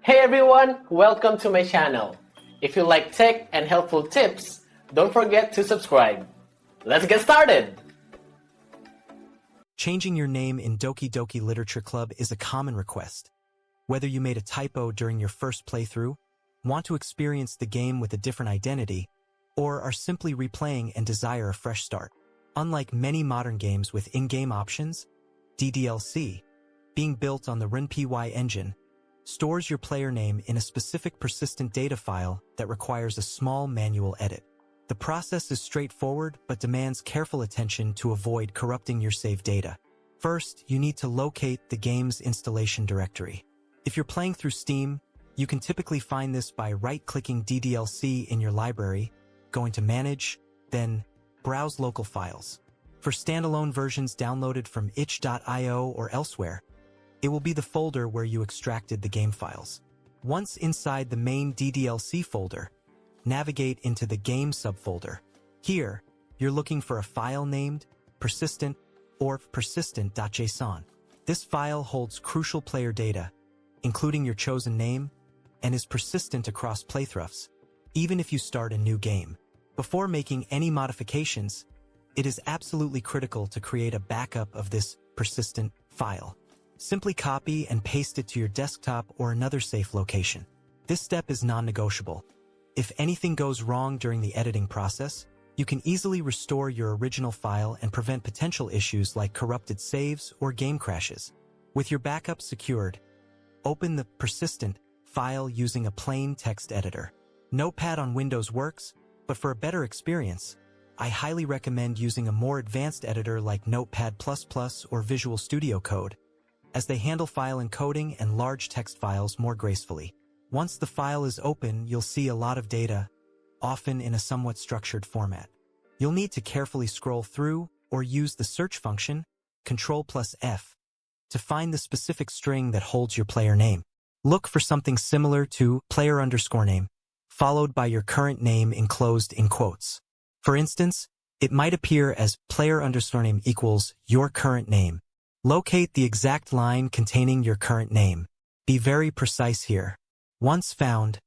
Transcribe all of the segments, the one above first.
Hey everyone, welcome to my channel. If you like tech and helpful tips, don't forget to subscribe. Let's get started! Changing your name in Doki Doki Literature Club is a common request. Whether you made a typo during your first playthrough, want to experience the game with a different identity, or are simply replaying and desire a fresh start. Unlike many modern games with in-game options, DDLC, being built on the RenPy engine, stores your player name in a specific persistent data file that requires a small manual edit. The process is straightforward but demands careful attention to avoid corrupting your saved data. First, you need to locate the game's installation directory. If you're playing through Steam, you can typically find this by right-clicking DDLC in your library, going to Manage, then Browse Local Files. For standalone versions downloaded from itch.io or elsewhere, it will be the folder where you extracted the game files. Once inside the main DDLC folder, navigate into the game subfolder. Here, you're looking for a file named persistent or persistent.json. This file holds crucial player data, including your chosen name, and is persistent across playthroughs, even if you start a new game. Before making any modifications, it is absolutely critical to create a backup of this persistent file. Simply copy and paste it to your desktop or another safe location. This step is non-negotiable. If anything goes wrong during the editing process, you can easily restore your original file and prevent potential issues like corrupted saves or game crashes. With your backup secured, open the persistent file using a plain text editor. Notepad on Windows works, but for a better experience, I highly recommend using a more advanced editor like Notepad++ or Visual Studio Code, as they handle file encoding and large text files more gracefully. Once the file is open, you'll see a lot of data, often in a somewhat structured format. You'll need to carefully scroll through or use the search function, Ctrl+F, to find the specific string that holds your player name. Look for something similar to player_name, followed by your current name enclosed in quotes. For instance, it might appear as player_name equals your current name. Locate the exact line containing your current name. Be very precise here. Once found,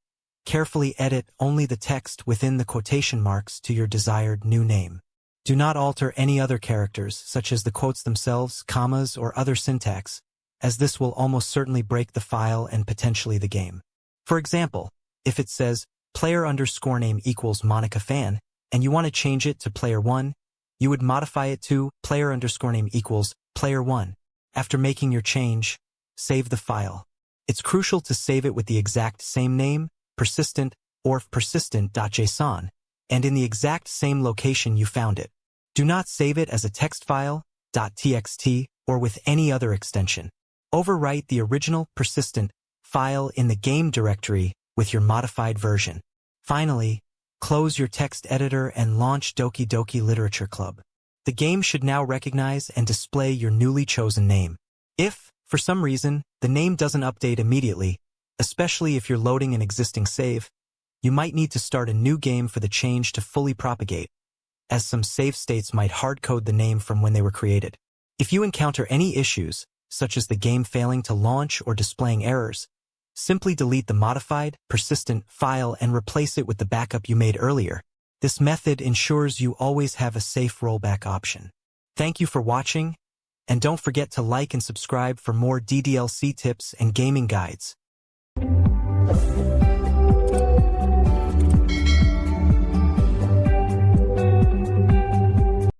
carefully edit only the text within the quotation marks to your desired new name. Do not alter any other characters, such as the quotes themselves, commas, or other syntax, as this will almost certainly break the file and potentially the game. For example, if it says player_name equals Monica Fan, and you want to change it to player1, you would modify it to player_name equals player1. After making your change, save the file. It's crucial to save it with the exact same name, persistent or persistent.json, and in the exact same location you found it. Do not save it as a text file, .txt, or with any other extension. Overwrite the original persistent file in the game directory with your modified version. Finally, close your text editor and launch Doki Doki Literature Club. The game should now recognize and display your newly chosen name. If, for some reason, the name doesn't update immediately, especially if you're loading an existing save, you might need to start a new game for the change to fully propagate, as some save states might hard-code the name from when they were created. If you encounter any issues, such as the game failing to launch or displaying errors, simply delete the modified, persistent file and replace it with the backup you made earlier. This method ensures you always have a safe rollback option. Thank you for watching, and don't forget to like and subscribe for more DDLC tips and gaming guides.